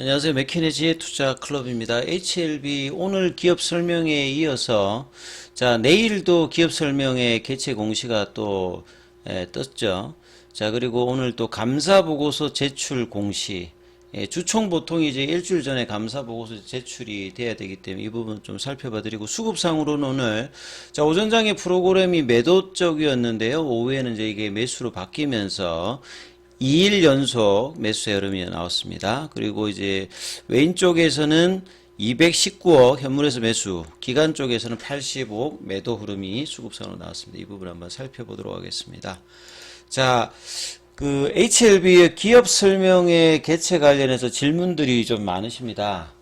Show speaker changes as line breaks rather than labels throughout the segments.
안녕하세요. 맥키네지의 투자 클럽입니다. HLB 오늘 기업 설명회에 이어서 내일도 기업 설명회 개최 공시가 또 떴죠. 그리고 오늘 또 감사 보고서 제출 공시. 주총 보통 이제 일주일 전에 감사 보고서 제출이 돼야 되기 때문에 이 부분 좀 살펴봐 드리고, 수급상으로는 오늘 오전장의 프로그램이 매도 쪽이었는데요. 오후에는 이제 이게 매수로 바뀌면서 2일 연속 매수세 흐름이 나왔습니다. 그리고 이제 왼쪽에서는 219억 현물에서 매수, 기간 쪽에서는 85억 매도 흐름이 수급상으로 나왔습니다. 이 부분 한번 살펴보도록 하겠습니다. 그 HLB의 기업 설명회 개최 관련해서 질문들이 좀 많으십니다.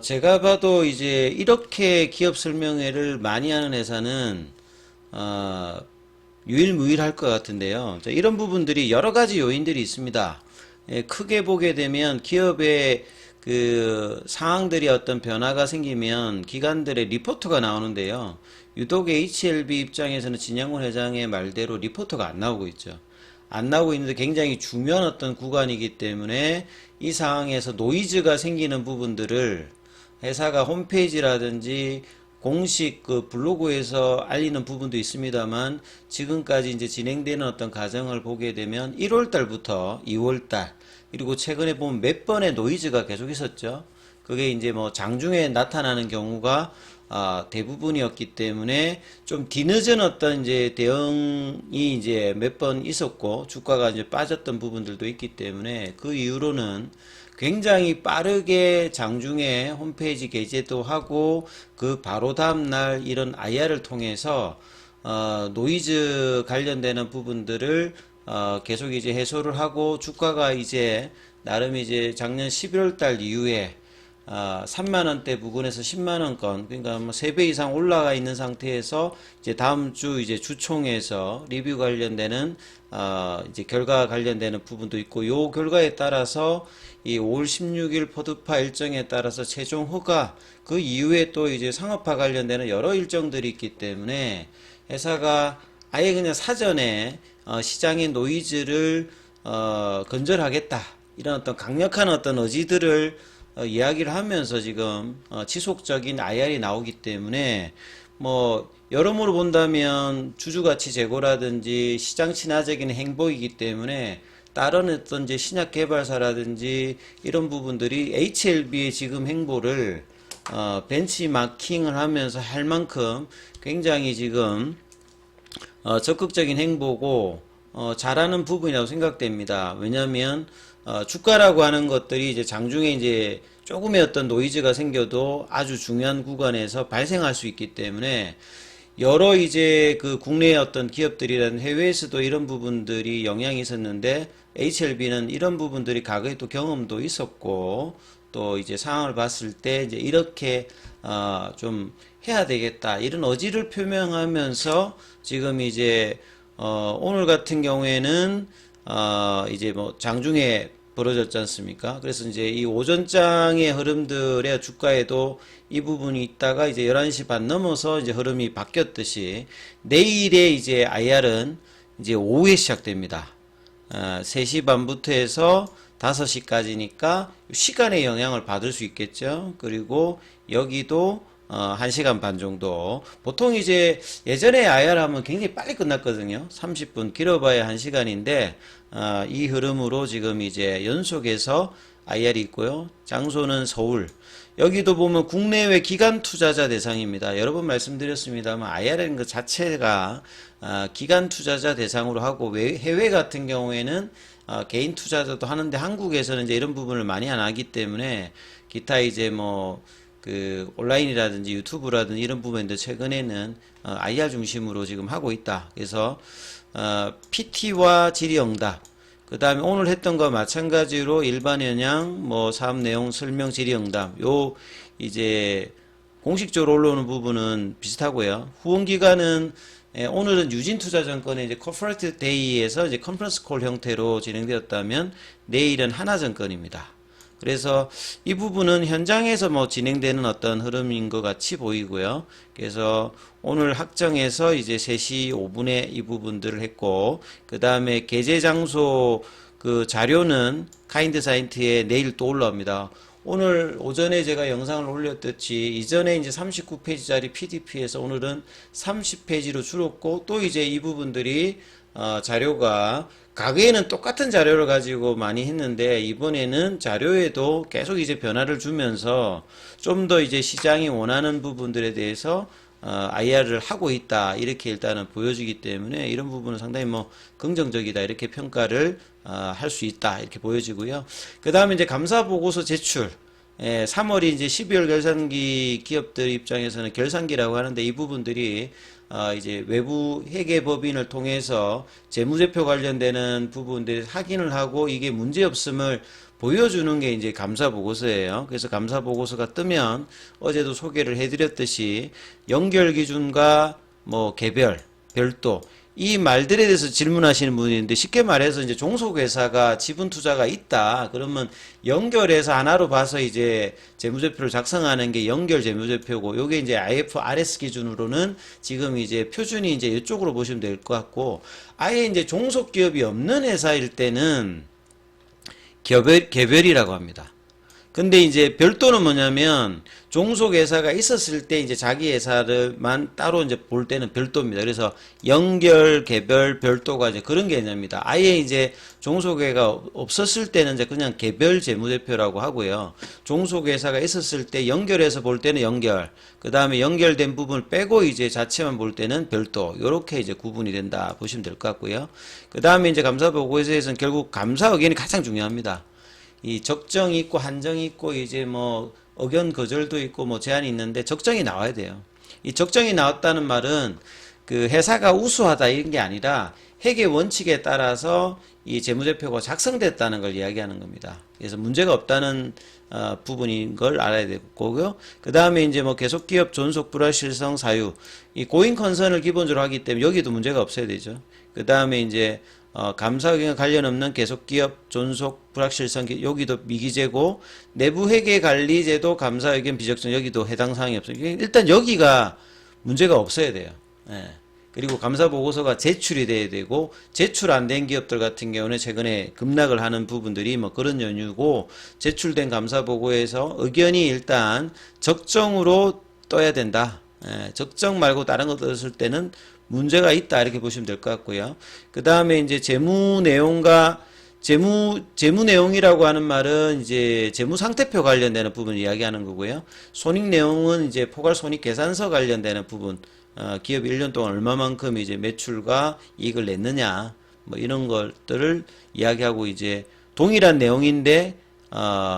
제가 봐도 이제 이렇게 기업 설명회를 많이 하는 회사는 유일무이할 것 같은데요. 이런 부분들이 여러 가지 요인들이 있습니다. 크게 보게 되면 기업의 그 상황들이 어떤 변화가 생기면 기관들의 리포트가 나오는데요. 유독 HLB 입장에서는 진양훈 회장의 말대로 리포트가 안 나오고 있죠. 안 나오고 있는데 굉장히 중요한 어떤 구간이기 때문에 이 상황에서 노이즈가 생기는 부분들을 회사가 홈페이지라든지 공식 그 블로그에서 알리는 부분도 있습니다만, 지금까지 이제 진행되는 어떤 과정을 보게 되면 1월 달부터 2월 달, 그리고 최근에 보면 몇 번의 노이즈가 계속 있었죠. 그게 이제 뭐 장중에 나타나는 경우가 대부분이었기 때문에 좀 뒤늦은 어떤 이제 대응이 이제 몇 번 있었고, 주가가 이제 빠졌던 부분들도 있기 때문에 그 이후로는 굉장히 빠르게 장중에 홈페이지 게재도 하고, 그 바로 다음날 이런 IR을 통해서 노이즈 관련되는 부분들을 계속 이제 해소를 하고, 주가가 이제 나름 이제 작년 11월 달 이후에 3만원대 부근에서 10만원권, 그러니까 뭐 3배 이상 올라가 있는 상태에서 이제 다음 주 이제 주총에서 리뷰 관련되는 이제 결과 관련되는 부분도 있고, 요 결과에 따라서 이 5월 16일 포드파 일정에 따라서 최종 허가, 그 이후에 또 이제 상업화 관련되는 여러 일정들이 있기 때문에 회사가 아예 그냥 사전에 시장의 노이즈를 건절하겠다, 이런 어떤 강력한 어떤 의지들을 이야기를 하면서 지금 지속적인 IR이 나오기 때문에, 뭐 여러모로 본다면 주주가치 제고라든지 시장 친화적인 행보이기 때문에 다른 어떤 이제 신약 개발사라든지 이런 부분들이 HLB의 지금 행보를 벤치마킹을 하면서 할 만큼 굉장히 지금 적극적인 행보고 잘하는 부분이라고 생각됩니다. 왜냐하면 주가라고 하는 것들이 이제 장중에 이제 조금의 어떤 노이즈가 생겨도 아주 중요한 구간에서 발생할 수 있기 때문에, 여러 이제 그 국내의 어떤 기업들이라는 해외에서도 이런 부분들이 영향이 있었는데, HLB는 이런 부분들이 과거에 또 경험도 있었고, 또 이제 상황을 봤을 때 이제 이렇게 좀 해야 되겠다, 이런 의지를 표명하면서 지금 이제 오늘 같은 경우에는 이제 뭐 장중에 벌어졌지 않습니까? 그래서 이제 이 오전장의 흐름들의 주가에도 이 부분이 있다가 이제 11시 반 넘어서 이제 흐름이 바뀌었듯이, 내일의 이제 IR은 이제 오후에 시작됩니다. 3시 반부터 해서 5시까지니까 시간의 영향을 받을 수 있겠죠. 그리고 여기도 1시간 반 정도. 보통 이제 예전에 IR 하면 굉장히 빨리 끝났거든요. 30분, 길어봐야 1시간인데, 이 흐름으로 지금 이제 연속해서 IR이 있고요. 장소는 서울. 여기도 보면 국내외 기관 투자자 대상입니다. 여러 번 말씀드렸습니다만, IR이라는 것 자체가 기관 투자자 대상으로 하고, 해외 같은 경우에는 개인 투자자도 하는데, 한국에서는 이제 이런 부분을 많이 안 하기 때문에 기타 이제 뭐 그 온라인이라든지 유튜브라든지 이런 부분인데, 최근에는 IR 중심으로 지금 하고 있다. 그래서 PT와 질의응답, 그 다음에 오늘 했던 거 마찬가지로 일반 현황, 뭐 사업 내용 설명, 질의응답, 요 이제 공식적으로 올라오는 부분은 비슷하고요. 후원 기간은 오늘은 유진투자증권의 이제 코퍼레이트 데이에서 이제 컨퍼런스 콜 형태로 진행되었다면, 내일은 하나증권입니다. 그래서 이 부분은 현장에서 뭐 진행되는 어떤 흐름인 것 같이 보이고요. 그래서 오늘 확정해서 이제 3시 5분에 이 부분들을 했고, 그 다음에 게재 장소 그 자료는 카인드 사이트에 내일 또 올라옵니다. 오늘 오전에 제가 영상을 올렸듯이 이전에 이제 39페이지짜리 PDF에서 오늘은 30페이지로 줄었고, 또 이제 이 부분들이 자료가 과거에는 똑같은 자료를 가지고 많이 했는데 이번에는 자료에도 계속 이제 변화를 주면서 좀 더 이제 시장이 원하는 부분들에 대해서 IR을 하고 있다, 이렇게 일단은 보여지기 때문에 이런 부분은 상당히 뭐 긍정적이다, 이렇게 평가를 할 수 있다, 이렇게 보여지고요. 그 다음에 이제 감사보고서 제출. 3월이 이제 12월 결산기 기업들 입장에서는 결산기라고 하는데, 이 부분들이 이제 외부 회계법인을 통해서 재무제표 관련되는 부분들 확인을 하고 이게 문제 없음을 보여주는 게 이제 감사보고서예요. 그래서 감사보고서가 뜨면 어제도 소개를 해드렸듯이 연결 기준과 뭐 개별, 별도, 이 말들에 대해서 질문하시는 분이 있는데, 쉽게 말해서 이제 종속회사가 지분 투자가 있다, 그러면 연결해서 하나로 봐서 이제 재무제표를 작성하는 게 연결 재무제표고, 요게 이제 IFRS 기준으로는 지금 이제 표준이 이제 이쪽으로 보시면 될 것 같고, 아예 이제 종속기업이 없는 회사일 때는 개별이라고 합니다. 근데 이제 별도는 뭐냐면, 종속회사가 있었을 때 이제 자기 회사를만 따로 이제 볼 때는 별도입니다. 그래서 연결, 개별, 별도가 이제 그런 개념입니다. 아예 이제 종속회가 없었을 때는 이제 그냥 개별 재무제표라고 하고요. 종속회사가 있었을 때 연결해서 볼 때는 연결, 그 다음에 연결된 부분을 빼고 이제 자체만 볼 때는 별도, 요렇게 이제 구분이 된다 보시면 될 것 같고요. 그 다음에 이제 감사보고서에서는 결국 감사 의견이 가장 중요합니다. 이 적정이 있고 한정이 있고 이제 뭐 의견 거절도 있고 뭐 제한이 있는데 적정이 나와야 돼요. 이 적정이 나왔다는 말은 그 회사가 우수하다 이런 게 아니라 회계 원칙에 따라서 이 재무제표가 작성됐다는 걸 이야기하는 겁니다. 그래서 문제가 없다는 부분인 걸 알아야 되고요. 그 다음에 이제 뭐 계속기업 존속 불확실성 사유, 이 고인 컨선을 기본적으로 하기 때문에 여기도 문제가 없어야 되죠. 그 다음에 이제 감사 의견과 관련 없는 계속기업 존속 불확실성, 여기도 미기재고, 내부 회계 관리제도 감사 의견 비적정, 여기도 해당 사항이 없어요. 일단 여기가 문제가 없어야 돼요. 예. 그리고 감사 보고서가 제출이 돼야 되고, 제출 안 된 기업들 같은 경우는 최근에 급락을 하는 부분들이 뭐 그런 연유고, 제출된 감사 보고에서 의견이 일단 적정으로 떠야 된다. 예. 적정 말고 다른 거 떴을 때는 문제가 있다, 이렇게 보시면 될 것 같고요. 그 다음에 이제 재무 내용과 재무 내용이라고 하는 말은 이제 재무 상태표 관련되는 부분 이야기하는 거고요. 손익 내용은 이제 포괄 손익 계산서 관련되는 부분, 기업이 1년 동안 얼마만큼 이제 매출과 이익을 냈느냐, 뭐 이런 것들을 이야기하고, 이제 동일한 내용인데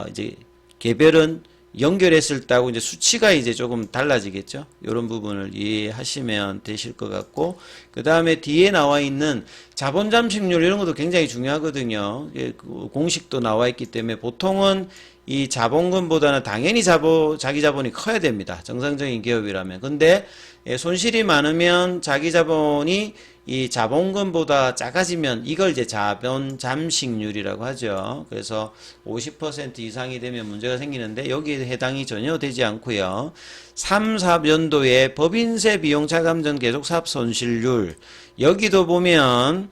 이제 개별은 연결했을 때하고 이제 수치가 이제 조금 달라지겠죠. 이런 부분을 이해하시면 되실 것 같고, 그 다음에 뒤에 나와 있는 자본 잠식률, 이런 것도 굉장히 중요하거든요. 공식도 나와 있기 때문에 보통은 이 자본금보다는 당연히 자기 자본이 커야 됩니다. 정상적인 기업이라면. 근데 손실이 많으면 자기 자본이 이 자본금보다 작아지면 이걸 이제 자본 잠식률이라고 하죠. 그래서 50% 이상이 되면 문제가 생기는데 여기에 해당이 전혀 되지 않고요. 3, 4년도에 법인세 비용 차감 전 계속 사업 손실률, 여기도 보면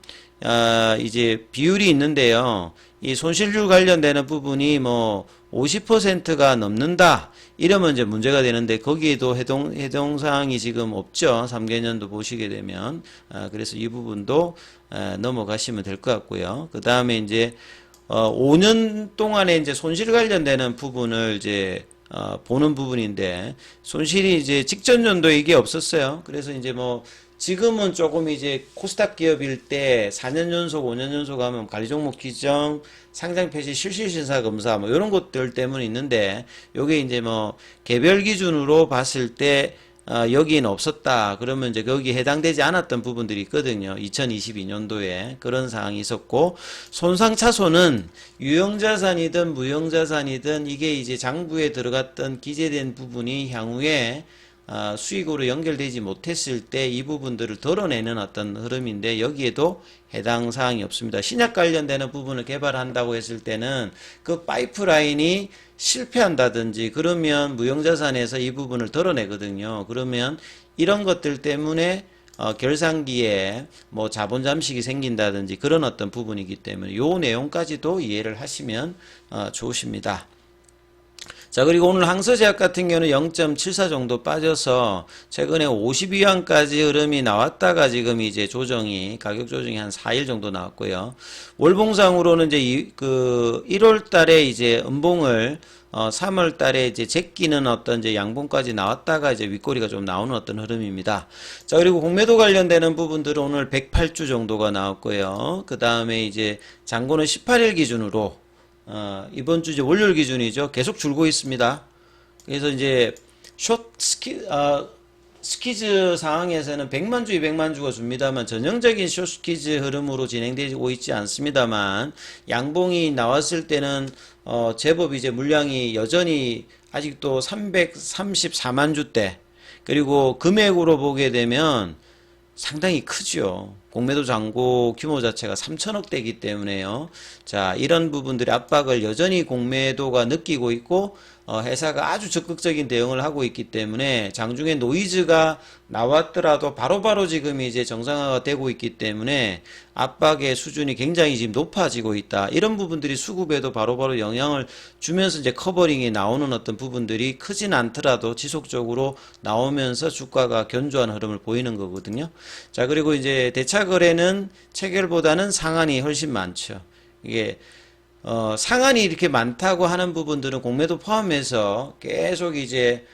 이제 비율이 있는데요. 이 손실률 관련되는 부분이 뭐 50%가 넘는다, 이러면 이제 문제가 되는데, 거기에도 해당사항이 지금 없죠. 3개년도 보시게 되면. 그래서 이 부분도 넘어가시면 될 것 같고요. 그 다음에 이제 5년 동안에 이제 손실 관련되는 부분을 이제 보는 부분인데, 손실이 이제 직전 연도에 이게 없었어요. 그래서 이제 뭐 지금은 조금 이제 코스닥 기업일 때 4년 연속, 5년 연속 하면 관리종목 규정, 상장 폐지, 실질심사 검사 뭐 이런 것들 때문에 있는데, 요게 이제 뭐 개별 기준으로 봤을 때 여기는 없었다, 그러면 이제 거기에 해당되지 않았던 부분들이 있거든요. 2022년도에 그런 사항이 있었고, 손상차손은 유형자산이든 무형자산이든 이게 이제 장부에 들어갔던 기재된 부분이 향후에 수익으로 연결되지 못했을 때 이 부분들을 덜어내는 어떤 흐름인데, 여기에도 해당 사항이 없습니다. 신약 관련되는 부분을 개발한다고 했을 때는 그 파이프라인이 실패한다든지 그러면 무형자산에서 이 부분을 덜어내거든요. 그러면 이런 것들 때문에 결산기에 뭐 자본 잠식이 생긴다든지 그런 어떤 부분이기 때문에 요 내용까지도 이해를 하시면 좋으십니다. 자, 그리고 오늘 항서제약 같은 경우는 0.74 정도 빠져서 최근에 52원까지 흐름이 나왔다가 지금 이제 가격 조정이 한 4일 정도 나왔고요. 월봉상으로는 이제 1월 달에 이제 음봉을 3월 달에 이제 제끼는 어떤 이제 양봉까지 나왔다가 이제 윗꼬리가 좀 나오는 어떤 흐름입니다. 자, 그리고 공매도 관련되는 부분들은 오늘 108주 정도가 나왔고요. 그 다음에 이제 잔고는 18일 기준으로 이번 주 이제 월요일 기준이죠. 계속 줄고 있습니다. 그래서 이제 스키즈 상황에서는 100만 주, 200만 주가 줍니다만 전형적인 숏스키즈 흐름으로 진행되고 있지 않습니다만 양봉이 나왔을 때는 제법 이제 물량이 여전히 아직도 334만 주대, 그리고 금액으로 보게 되면 상당히 크죠. 공매도 잔고 규모 자체가 3천억대이기 때문에요. 자, 이런 부분들의 압박을 여전히 공매도가 느끼고 있고 회사가 아주 적극적인 대응을 하고 있기 때문에 장중에 노이즈가 나왔더라도 바로바로 지금 이제 정상화가 되고 있기 때문에 압박의 수준이 굉장히 지금 높아지고 있다. 이런 부분들이 수급에도 바로바로 영향을 주면서 이제 커버링이 나오는 어떤 부분들이 크진 않더라도 지속적으로 나오면서 주가가 견조한 흐름을 보이는 거거든요. 자, 그리고 이제 대차 거래는 체결보다는 상한이 훨씬 많죠. 이게 상한이 이렇게 많다고 하는 부분들은 공매도 포함해서 계속 이제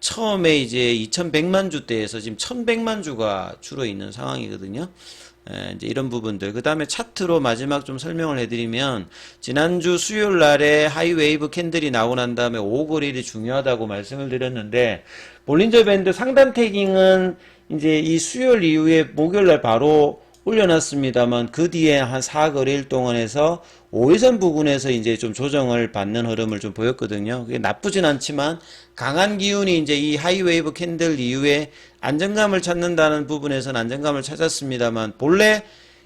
처음에 이제 2100만 주대에서 지금 1100만 주가 줄어 있는 상황이거든요. 이제 이런 부분들. 그 다음에 차트로 마지막 좀 설명을 해드리면, 지난주 수요일 날에 하이웨이브 캔들이 나오고 난 다음에 5거래일이 중요하다고 말씀을 드렸는데, 볼린저 밴드 상단 태깅은 이제 이 수요일 이후에 목요일 날 바로 올려놨습니다만, 그 뒤에 한 4거래일 동안에서 5일선 부근에서 이제 좀 조정을 받는 흐름을 좀 보였거든요. 그게 나쁘진 않지만 강한 기운이 이제 이 하이웨이브 캔들 이후에 안정감을 찾는다는 부분에서는 안정감을 찾았습니다만, 본래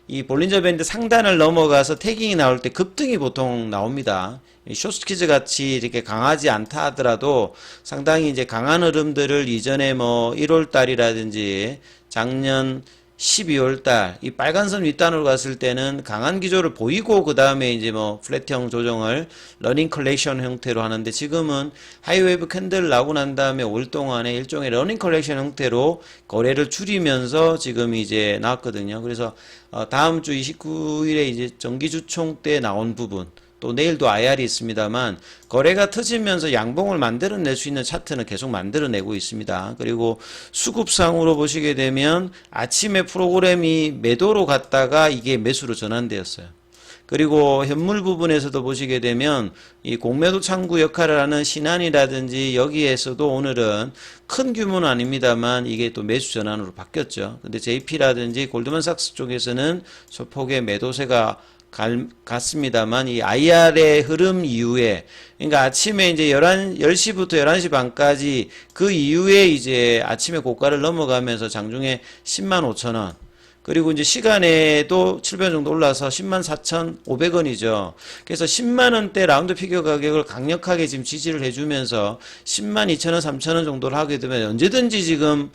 이 볼린저 밴드 상단을 넘어가서 태깅이 나올 때 급등이 보통 나옵니다. 숏스키즈 같이 이렇게 강하지 않다 하더라도 상당히 이제 강한 흐름들을 이전에 뭐 1월 달이라든지 작년 12월 달, 이 빨간선 윗단으로 갔을 때는 강한 기조를 보이고, 그 다음에 이제 뭐 플랫형 조정을 러닝 컬렉션 형태로 하는데, 지금은 하이웨이브 캔들 나오고 난 다음에 올 동안에 일종의 러닝 컬렉션 형태로 거래를 줄이면서 지금 이제 나왔거든요. 그래서 다음 주 29일에 이제 정기주총 때 나온 부분, 또 내일도 IR이 있습니다만 거래가 터지면서 양봉을 만들어낼 수 있는 차트는 계속 만들어내고 있습니다. 그리고 수급상으로 보시게 되면 아침에 프로그램이 매도로 갔다가 이게 매수로 전환되었어요. 그리고 현물 부분에서도 보시게 되면 이 공매도 창구 역할을 하는 신한이라든지 여기에서도 오늘은 큰 규모는 아닙니다만 이게 또 매수 전환으로 바뀌었죠. 근데 JP라든지 골드만삭스 쪽에서는 소폭의 매도세가 갔습니다만, 이 IR의 흐름 이후에, 그러니까 아침에 이제 10시부터 11시 반까지 그 이후에 이제 아침에 고가를 넘어가면서 장중에 10만 5천 원, 그리고 이제 시간에도 700원 정도 올라서 10만 4,500원이죠. 그래서 10만 원대 라운드 피겨 가격을 강력하게 지금 지지를 해주면서 10만 2천원, 3천원 정도를 하게 되면 언제든지 지금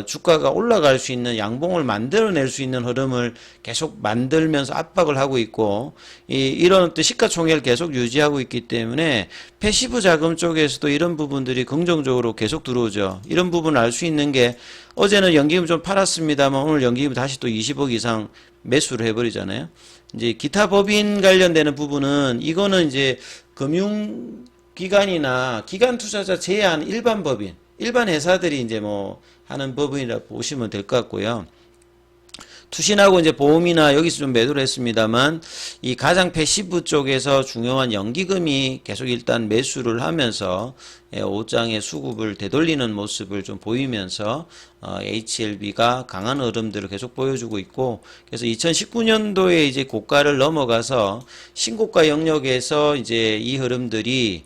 주가가 올라갈 수 있는 양봉을 만들어낼 수 있는 흐름을 계속 만들면서 압박을 하고 있고, 이런 또 시가총액을 계속 유지하고 있기 때문에 패시브 자금 쪽에서도 이런 부분들이 긍정적으로 계속 들어오죠. 이런 부분을 알 수 있는 게, 어제는 연기금 좀 팔았습니다만 오늘 연기금 다시 또 20억 이상 매수를 해버리잖아요. 이제 기타 법인 관련되는 부분은, 이거는 이제 금융기관이나 기관 투자자 제한 일반 법인, 일반 회사들이 이제 뭐 하는 법인이라 보시면 될 것 같고요. 투신하고 이제 보험이나 여기서 좀 매도를 했습니다만, 이 가장 패시브 쪽에서 중요한 연기금이 계속 일단 매수를 하면서 오장의 수급을 되돌리는 모습을 좀 보이면서 HLB가 강한 흐름들을 계속 보여주고 있고, 그래서 2019년도에 이제 고가를 넘어가서 신고가 영역에서 이제 이 흐름들이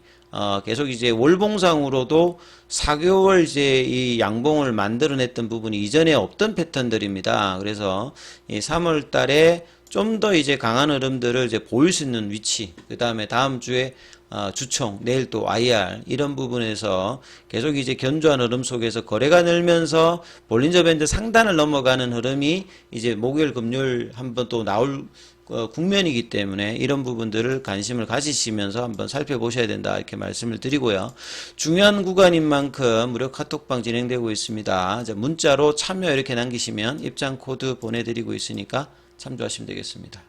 계속 이제 월봉상으로도 4개월 이제 이 양봉을 만들어냈던 부분이 이전에 없던 패턴들입니다. 그래서 이 3월 달에 좀 더 이제 강한 흐름들을 이제 보일 수 있는 위치, 그 다음에 다음 주에 주총, 내일 또 IR 이런 부분에서 계속 이제 견조한 흐름 속에서 거래가 늘면서 볼린저 밴드 상단을 넘어가는 흐름이 이제 목요일, 금요일 한번 또 나올 국면이기 때문에 이런 부분들을 관심을 가지시면서 한번 살펴보셔야 된다 이렇게 말씀을 드리고요. 중요한 구간인 만큼 무료 카톡방 진행되고 있습니다. 문자로 참여 이렇게 남기시면 입장 코드 보내드리고 있으니까 참조하시면 되겠습니다.